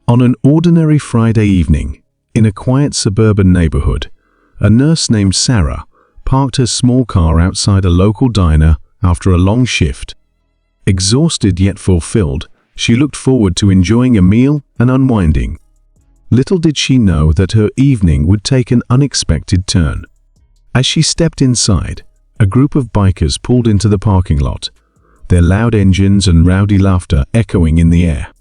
On an ordinary Friday evening, in a quiet suburban neighborhood, a nurse named Sarah parked her small car outside a local diner after a long shift. Exhausted yet fulfilled, she looked forward to enjoying a meal and unwinding. Little did she know that her evening would take an unexpected turn. As she stepped inside, a group of bikers pulled into the parking lot, their loud engines and rowdy laughter echoing in the air.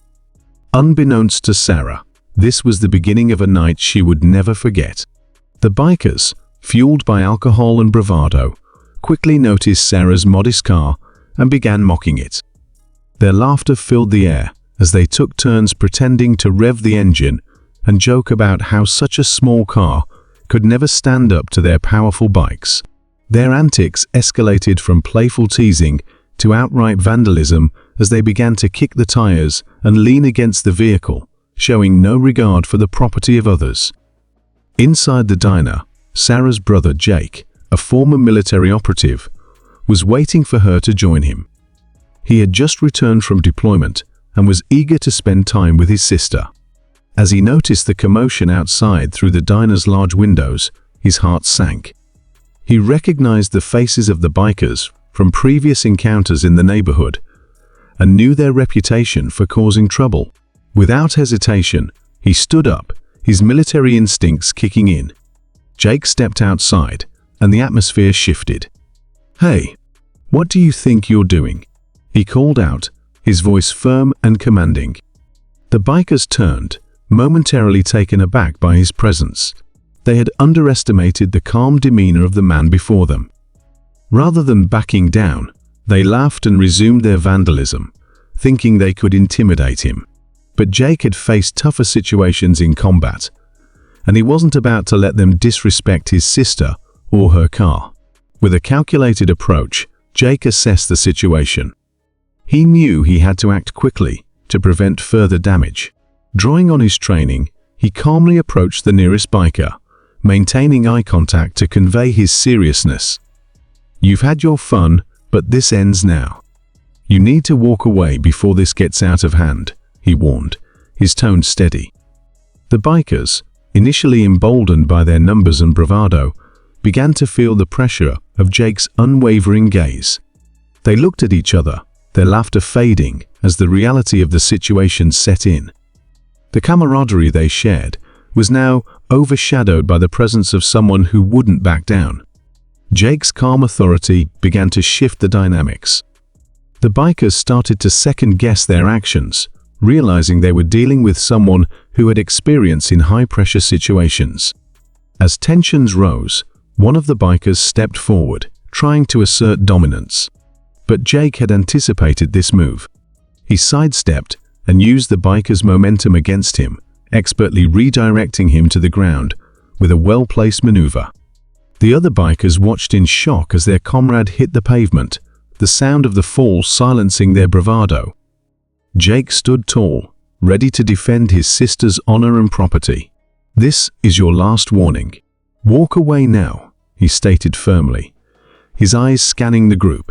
Unbeknownst to Sarah, this was the beginning of a night she would never forget. The bikers, fueled by alcohol and bravado, quickly noticed Sarah's modest car and began mocking it. Their laughter filled the air as they took turns pretending to rev the engine and joke about how such a small car could never stand up to their powerful bikes. Their antics escalated from playful teasing to outright vandalism as they began to kick the tires and lean against the vehicle, showing no regard for the property of others. Inside the diner, Sarah's brother Jake, a former military operative, was waiting for her to join him. He had just returned from deployment and was eager to spend time with his sister. As he noticed the commotion outside through the diner's large windows, his heart sank. He recognized the faces of the bikers from previous encounters in the neighborhood and knew their reputation for causing trouble. Without hesitation, he stood up, his military instincts kicking in. Jake stepped outside, and the atmosphere shifted. "Hey, what do you think you're doing?" he called out, his voice firm and commanding. The bikers turned, momentarily taken aback by his presence. They had underestimated the calm demeanor of the man before them. Rather than backing down, they laughed and resumed their vandalism, thinking they could intimidate him. But Jake had faced tougher situations in combat, and he wasn't about to let them disrespect his sister or her car. With a calculated approach, Jake assessed the situation. He knew he had to act quickly to prevent further damage. Drawing on his training, he calmly approached the nearest biker, maintaining eye contact to convey his seriousness. "You've had your fun, but this ends now. You need to walk away before this gets out of hand," he warned, his tone steady. The bikers, initially emboldened by their numbers and bravado, began to feel the pressure of Jake's unwavering gaze. They looked at each other, their laughter fading as the reality of the situation set in. The camaraderie they shared was now overshadowed by the presence of someone who wouldn't back down. Jake's calm authority began to shift the dynamics. The bikers started to second-guess their actions, realizing they were dealing with someone who had experience in high-pressure situations. As tensions rose, one of the bikers stepped forward, trying to assert dominance. But Jake had anticipated this move. He sidestepped and used the biker's momentum against him, expertly redirecting him to the ground with a well-placed maneuver. The other bikers watched in shock as their comrade hit the pavement, the sound of the fall silencing their bravado. Jake stood tall, ready to defend his sister's honor and property. "This is your last warning. Walk away now," he stated firmly, his eyes scanning the group.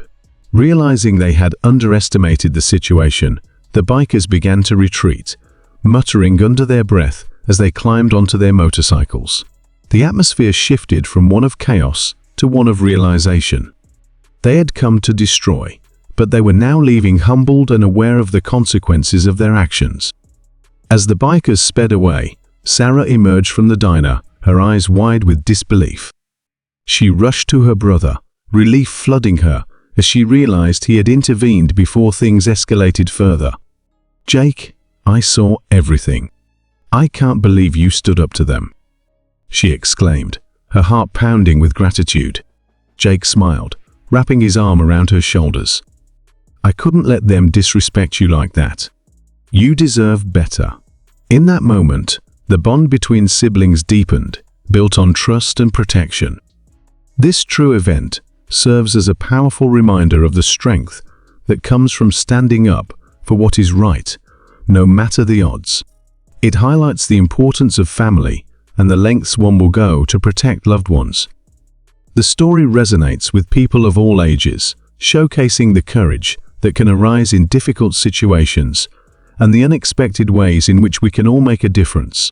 Realizing they had underestimated the situation, the bikers began to retreat, muttering under their breath as they climbed onto their motorcycles. The atmosphere shifted from one of chaos to one of realization. They had come to destroy, but they were now leaving humbled and aware of the consequences of their actions. As the bikers sped away, Sarah emerged from the diner, her eyes wide with disbelief. She rushed to her brother, relief flooding her as she realized he had intervened before things escalated further. "Jake, I saw everything. I can't believe you stood up to them," she exclaimed, her heart pounding with gratitude. Jake smiled, wrapping his arm around her shoulders. "I couldn't let them disrespect you like that. You deserve better." In that moment, the bond between siblings deepened, built on trust and protection. This true event serves as a powerful reminder of the strength that comes from standing up for what is right, no matter the odds. It highlights the importance of family and the lengths one will go to protect loved ones. The story resonates with people of all ages, showcasing the courage that can arise in difficult situations and the unexpected ways in which we can all make a difference.